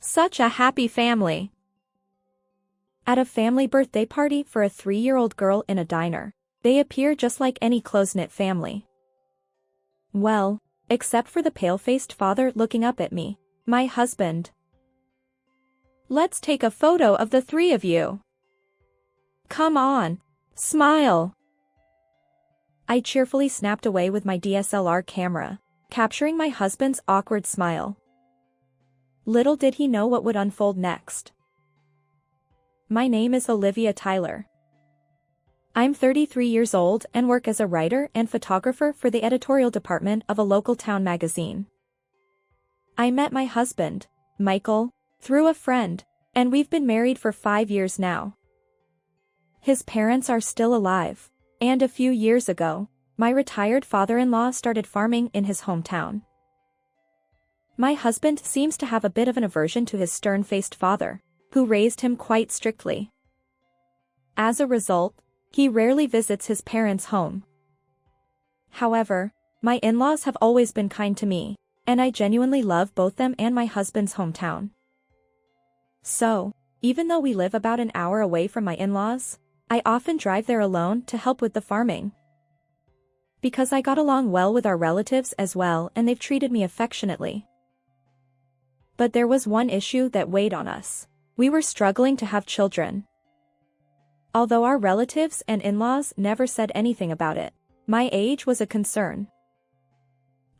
Such a happy family. At a family birthday party for a 3-year-old girl in a diner, they appear just like any close-knit family. Well, except for the pale-faced father looking up at me, my husband. Let's take a photo of the three of you. Come on, smile. I cheerfully snapped away with my DSLR camera, capturing my husband's awkward smile. Little did he know what would unfold next. My name is Olivia Tyler. I'm 33 years old and work as a writer and photographer for the editorial department of a local town magazine. I met my husband, Michael, through a friend, and we've been married for 5 years now. His parents are still alive, and a few years ago, my retired father-in-law started farming in his hometown. My husband seems to have a bit of an aversion to his stern-faced father, who raised him quite strictly. As a result, he rarely visits his parents' home. However, my in-laws have always been kind to me, and I genuinely love both them and my husband's hometown. So, even though we live about an hour away from my in-laws, I often drive there alone to help with the farming. Because I got along well with our relatives as well and they've treated me affectionately. But there was one issue that weighed on us. We were struggling to have children. Although our relatives and in-laws never said anything about it, my age was a concern.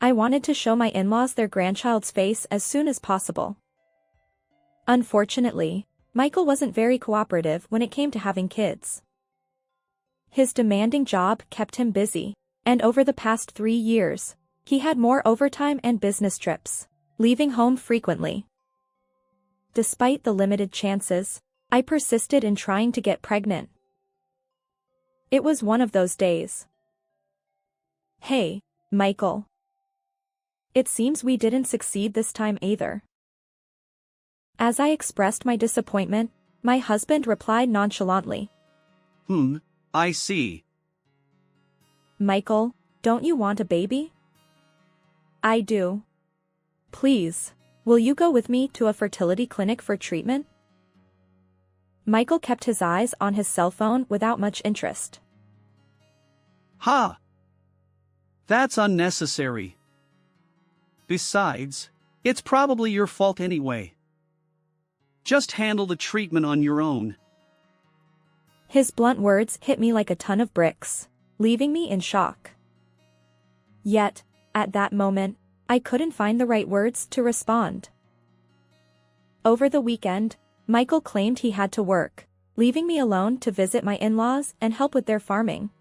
I wanted to show my in-laws their grandchild's face as soon as possible. Unfortunately, Michael wasn't very cooperative when it came to having kids. His demanding job kept him busy, and over the past 3 years, he had more overtime and business trips, leaving home frequently. Despite the limited chances, I persisted in trying to get pregnant. It was one of those days. Hey, Michael. It seems we didn't succeed this time either. As I expressed my disappointment, my husband replied nonchalantly. I see. Michael, don't you want a baby? I do. Please, will you go with me to a fertility clinic for treatment? Michael kept his eyes on his cell phone without much interest. That's unnecessary. Besides, it's probably your fault anyway. Just handle the treatment on your own. His blunt words hit me like a ton of bricks, leaving me in shock. Yet, at that moment, I couldn't find the right words to respond. Over the weekend, Michael claimed he had to work, leaving me alone to visit my in-laws and help with their farming.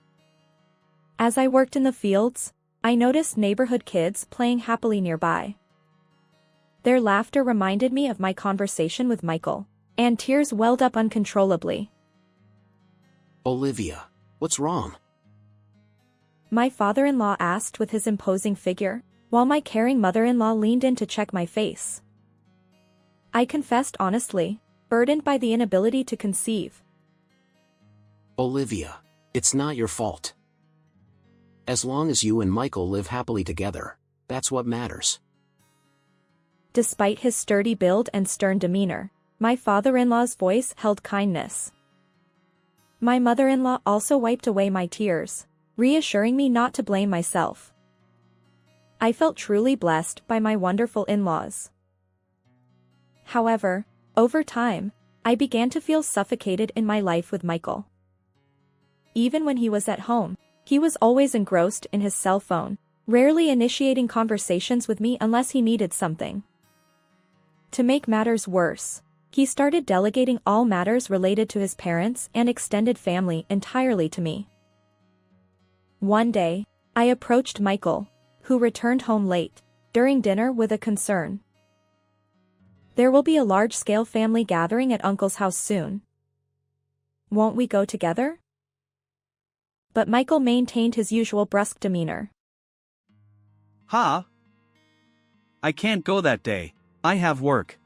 As I worked in the fields, I noticed neighborhood kids playing happily nearby. Their laughter reminded me of my conversation with Michael, and tears welled up uncontrollably. Olivia, what's wrong? My father-in-law asked with his imposing figure, while my caring mother-in-law leaned in to check my face. I confessed honestly, burdened by the inability to conceive. Olivia, it's not your fault. As long as you and Michael live happily together, that's what matters. Despite his sturdy build and stern demeanor, my father-in-law's voice held kindness. My mother-in-law also wiped away my tears, reassuring me not to blame myself. I felt truly blessed by my wonderful in-laws. However, over time, I began to feel suffocated in my life with Michael. Even when he was at home, he was always engrossed in his cell phone, rarely initiating conversations with me unless he needed something. To make matters worse, he started delegating all matters related to his parents and extended family entirely to me. One day, I approached Michael, who returned home late, during dinner with a concern. There will be a large-scale family gathering at Uncle's house soon. Won't we go together? But Michael maintained his usual brusque demeanor. I can't go that day. I have work.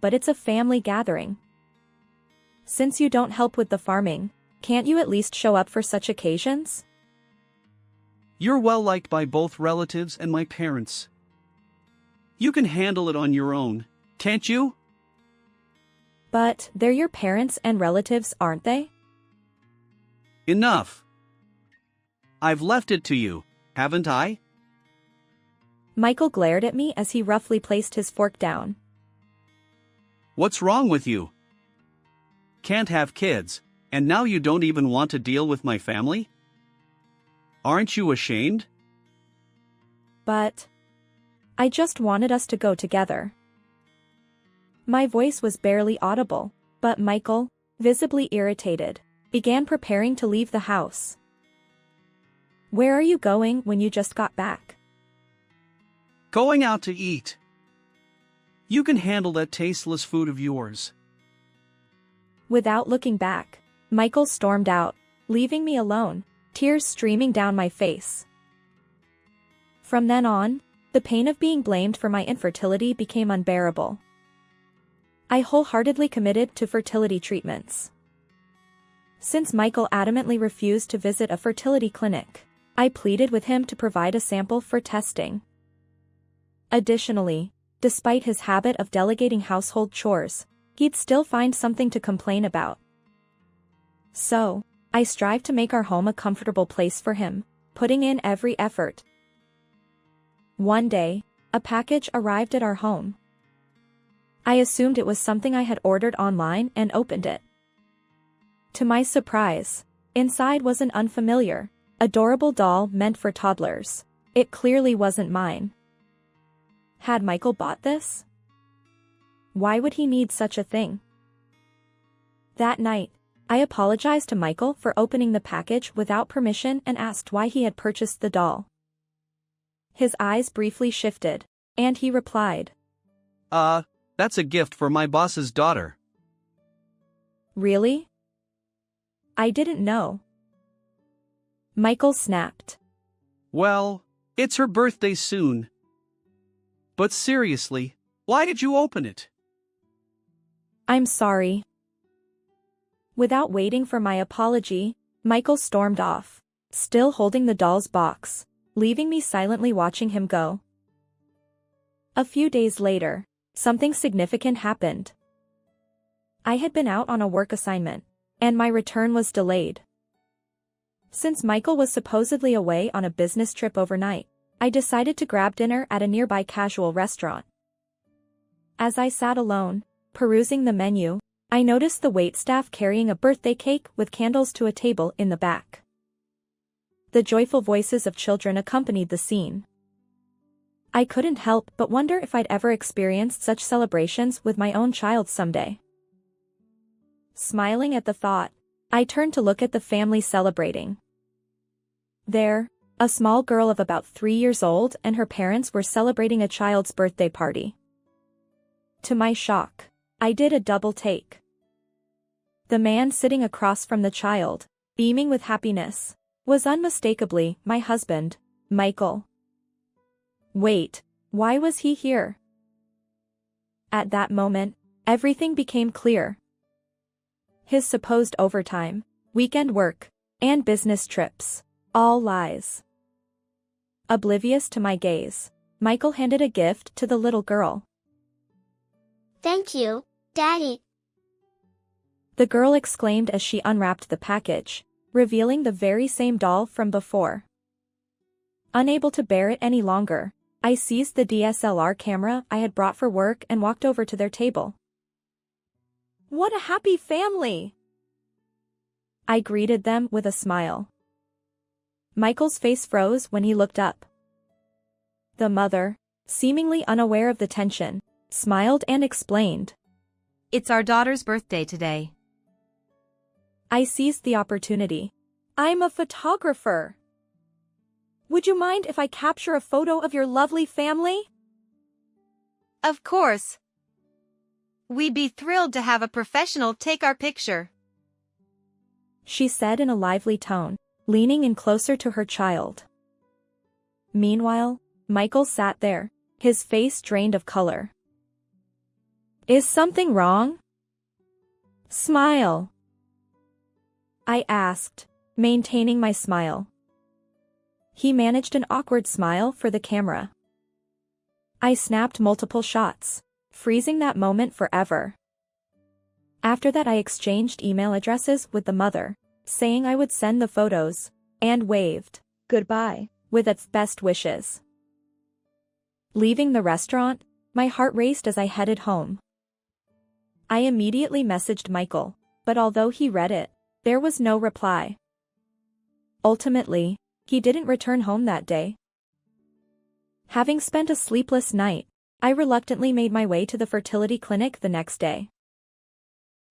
But it's a family gathering. Since you don't help with the farming, can't you at least show up for such occasions? You're well liked by both relatives and my parents. You can handle it on your own. Can't you? But they're your parents and relatives, aren't they? Enough. I've left it to you, haven't I? Michael glared at me as he roughly placed his fork down. What's wrong with you? Can't have kids, and now you don't even want to deal with my family? Aren't you ashamed? But I just wanted us to go together. My voice was barely audible, but Michael, visibly irritated, began preparing to leave the house. Where are you going when you just got back? Going out to eat. You can handle that tasteless food of yours. Without looking back, Michael stormed out, leaving me alone, tears streaming down my face. From then on, the pain of being blamed for my infertility became unbearable. I wholeheartedly committed to fertility treatments. Since Michael adamantly refused to visit a fertility clinic, I pleaded with him to provide a sample for testing. Additionally, despite his habit of delegating household chores, he'd still find something to complain about. So, I strived to make our home a comfortable place for him, putting in every effort. One day, a package arrived at our home. I assumed it was something I had ordered online and opened it. To my surprise, inside was an unfamiliar, adorable doll meant for toddlers. It clearly wasn't mine. Had Michael bought this? Why would he need such a thing? That night, I apologized to Michael for opening the package without permission and asked why he had purchased the doll. His eyes briefly shifted, and he replied, That's a gift for my boss's daughter. Really? I didn't know. Michael snapped. Well, it's her birthday soon. But seriously, why did you open it? I'm sorry. Without waiting for my apology, Michael stormed off, still holding the doll's box, leaving me silently watching him go. A few days later, something significant happened. I had been out on a work assignment, and my return was delayed. Since Michael was supposedly away on a business trip overnight, I decided to grab dinner at a nearby casual restaurant. As I sat alone, perusing the menu, I noticed the waitstaff carrying a birthday cake with candles to a table in the back. The joyful voices of children accompanied the scene. I couldn't help but wonder if I'd ever experienced such celebrations with my own child someday. Smiling at the thought, I turned to look at the family celebrating. There, a small girl of about 3 years old and her parents were celebrating a child's birthday party. To my shock, I did a double take. The man sitting across from the child, beaming with happiness, was unmistakably my husband, Michael. Wait, why was he here? At that moment, everything became clear. His supposed overtime, weekend work, and business trips, all lies. Oblivious to my gaze, Michael handed a gift to the little girl. Thank you, Daddy. The girl exclaimed as she unwrapped the package, revealing the very same doll from before. Unable to bear it any longer, I seized the DSLR camera I had brought for work and walked over to their table. What a happy family! I greeted them with a smile. Michael's face froze when he looked up. The mother, seemingly unaware of the tension, smiled and explained. It's our daughter's birthday today. I seized the opportunity. I'm a photographer. Would you mind if I capture a photo of your lovely family? Of course. We'd be thrilled to have a professional take our picture, she said in a lively tone, leaning in closer to her child. Meanwhile, Michael sat there, his face drained of color. Is something wrong? Smile, I asked, maintaining my smile. He managed an awkward smile for the camera. I snapped multiple shots, freezing that moment forever. After that I exchanged email addresses with the mother, saying I would send the photos, and waved goodbye with its best wishes. Leaving the restaurant, my heart raced as I headed home. I immediately messaged Michael, but although he read it, there was no reply. Ultimately, he didn't return home that day. Having spent a sleepless night, I reluctantly made my way to the fertility clinic the next day.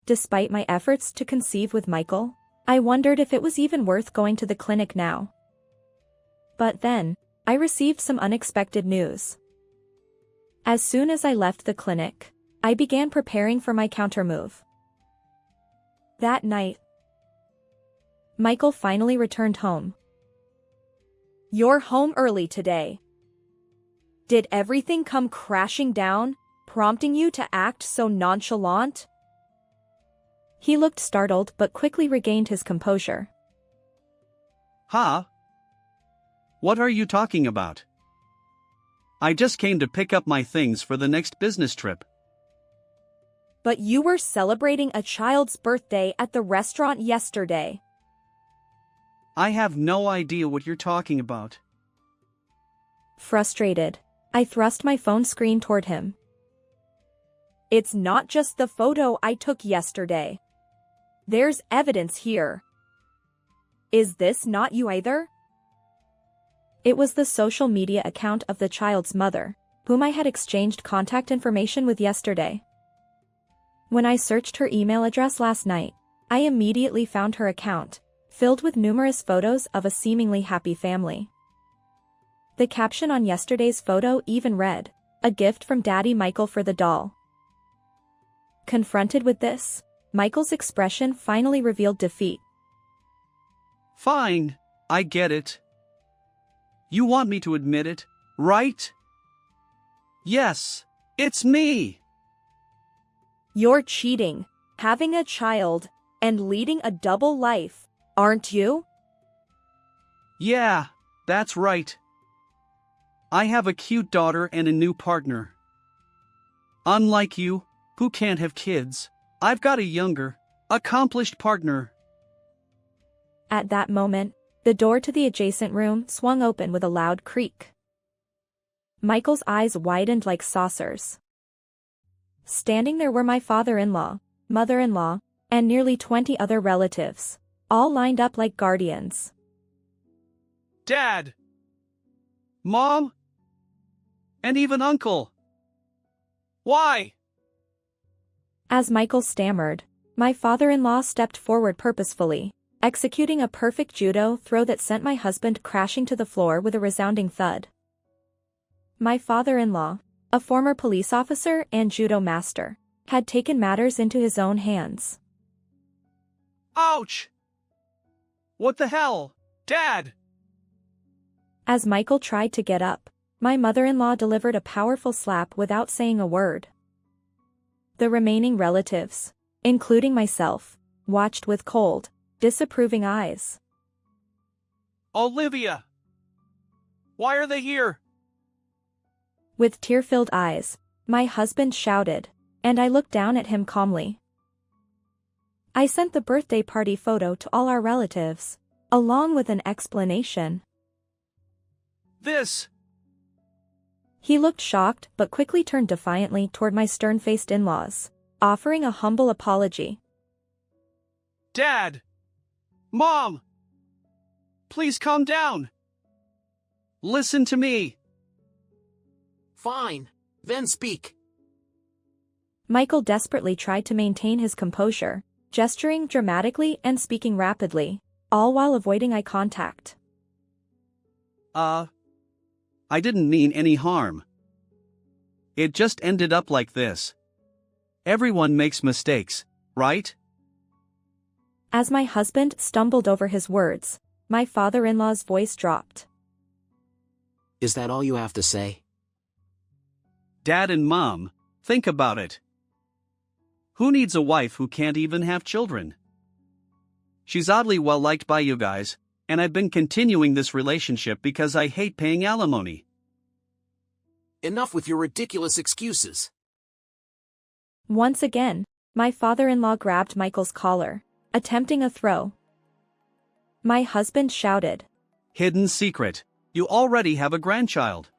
Despite my efforts to conceive with Michael, I wondered if it was even worth going to the clinic now. But then, I received some unexpected news. As soon as I left the clinic, I began preparing for my countermove. That night, Michael finally returned home. "You're home early today. Did everything come crashing down, prompting you to act so nonchalant?" He looked startled but quickly regained his composure. Huh? What are you talking about? I just came to pick up my things for the next business trip. "But you were celebrating a child's birthday at the restaurant yesterday." I have no idea what you're talking about. Frustrated, I thrust my phone screen toward him. "It's not just the photo I took yesterday. There's evidence here. Is this not you either?" It was the social media account of the child's mother, whom I had exchanged contact information with yesterday. When I searched her email address last night, I immediately found her account, filled with numerous photos of a seemingly happy family. The caption on yesterday's photo even read, "A gift from Daddy Michael for the doll." Confronted with this, Michael's expression finally revealed defeat. Fine, I get it. You want me to admit it, right? Yes, it's me. "You're cheating, having a child, and leading a double life, aren't you?" Yeah, that's right. I have a cute daughter and a new partner. Unlike you, who can't have kids, I've got a younger, accomplished partner. At that moment, the door to the adjacent room swung open with a loud creak. Michael's eyes widened like saucers. Standing there were my father-in-law, mother-in-law, and nearly 20 other relatives, all lined up like guardians. Dad! Mom! And even Uncle! Why? As Michael stammered, my father-in-law stepped forward purposefully, executing a perfect judo throw that sent my husband crashing to the floor with a resounding thud. My father-in-law, a former police officer and judo master, had taken matters into his own hands. Ouch! What the hell, Dad? As Michael tried to get up, my mother-in-law delivered a powerful slap without saying a word. The remaining relatives, including myself, watched with cold, disapproving eyes. Olivia! Why are they here? With tear-filled eyes, my husband shouted, and I looked down at him calmly. I sent the birthday party photo to all our relatives, along with an explanation. This! He looked shocked but quickly turned defiantly toward my stern-faced in-laws, offering a humble apology. Dad! Mom! Please calm down! Listen to me! Fine, then speak. Michael desperately tried to maintain his composure, gesturing dramatically and speaking rapidly, all while avoiding eye contact. I didn't mean any harm. It just ended up like this. Everyone makes mistakes, right? As my husband stumbled over his words, my father-in-law's voice dropped. Is that all you have to say? Dad and Mom, think about it. Who needs a wife who can't even have children? She's oddly well liked by you guys, and I've been continuing this relationship because I hate paying alimony. Enough with your ridiculous excuses. Once again, my father-in-law grabbed Michael's collar, attempting a throw. My husband shouted. Hidden secret. You already have a grandchild.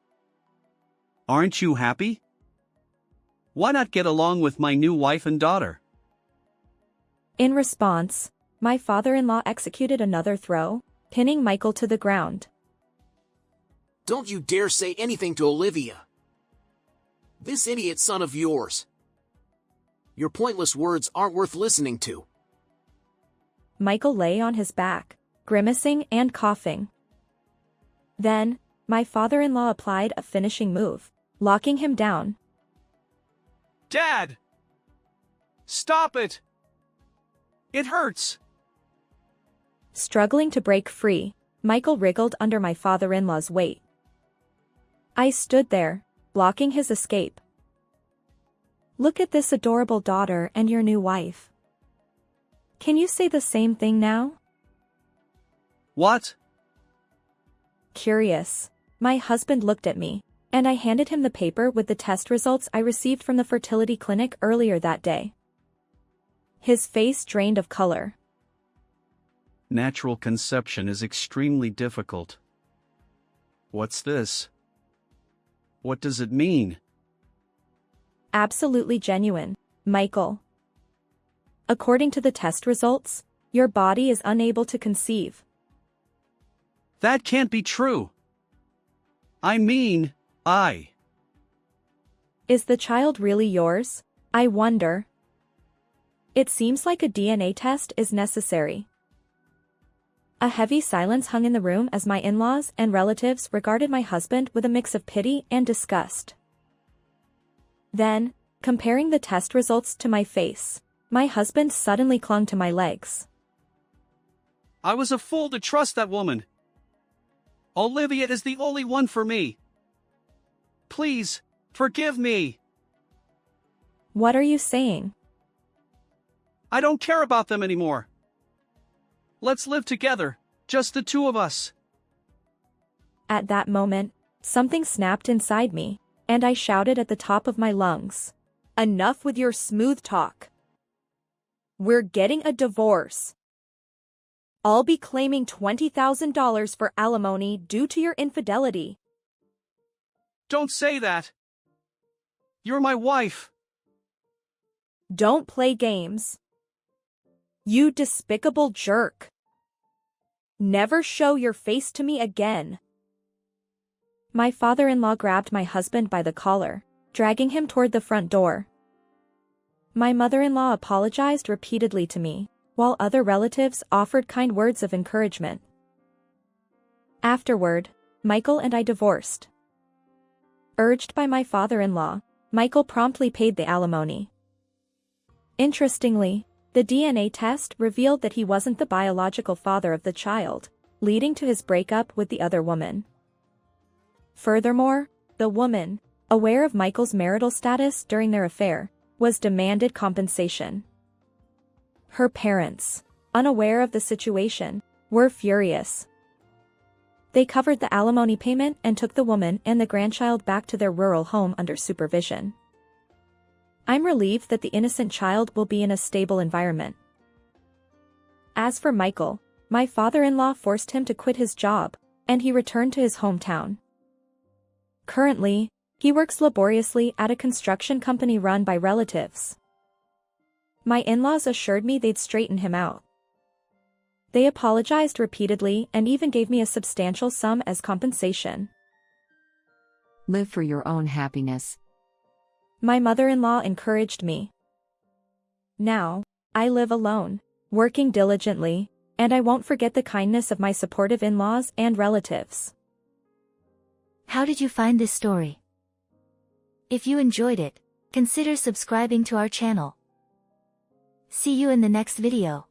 Aren't you happy? Why not get along with my new wife and daughter? In response, my father-in-law executed another throw, pinning Michael to the ground. Don't you dare say anything to Olivia. This idiot son of yours. Your pointless words aren't worth listening to. Michael lay on his back, grimacing and coughing. Then, my father-in-law applied a finishing move, locking him down. Dad! Stop it! It hurts! Struggling to break free, Michael wriggled under my father-in-law's weight. I stood there, blocking his escape. Look at this adorable daughter and your new wife. Can you say the same thing now? What? Curious, my husband looked at me, and I handed him the paper with the test results I received from the fertility clinic earlier that day. His face drained of color. Natural conception is extremely difficult. What's this? What does it mean? Absolutely genuine, Michael. According to the test results, your body is unable to conceive. That can't be true. I mean, Is the child really yours? I wonder. It seems like a DNA test is necessary. A heavy silence hung in the room as my in-laws and relatives regarded my husband with a mix of pity and disgust. Then, comparing the test results to my face, my husband suddenly clung to my legs. I was a fool to trust that woman. Olivia is the only one for me. Please, forgive me. What are you saying? I don't care about them anymore. Let's live together, just the two of us. At that moment, something snapped inside me, and I shouted at the top of my lungs. Enough with your smooth talk. We're getting a divorce. I'll be claiming $20,000 for alimony due to your infidelity. Don't say that. You're my wife. Don't play games. You despicable jerk. Never show your face to me again. My father-in-law grabbed my husband by the collar, dragging him toward the front door. My mother-in-law apologized repeatedly to me, while other relatives offered kind words of encouragement. Afterward, Michael and I divorced. Urged by my father-in-law, Michael promptly paid the alimony. Interestingly, the DNA test revealed that he wasn't the biological father of the child, leading to his breakup with the other woman. Furthermore, the woman, aware of Michael's marital status during their affair, was demanded compensation. Her parents, unaware of the situation, were furious. They covered the alimony payment and took the woman and the grandchild back to their rural home under supervision. I'm relieved that the innocent child will be in a stable environment. As for Michael, my father-in-law forced him to quit his job, and he returned to his hometown. Currently, he works laboriously at a construction company run by relatives. My in-laws assured me they'd straighten him out. They apologized repeatedly and even gave me a substantial sum as compensation. Live for your own happiness. My mother-in-law encouraged me. Now, I live alone, working diligently, and I won't forget the kindness of my supportive in-laws and relatives. How did you find this story? If you enjoyed it, consider subscribing to our channel. See you in the next video.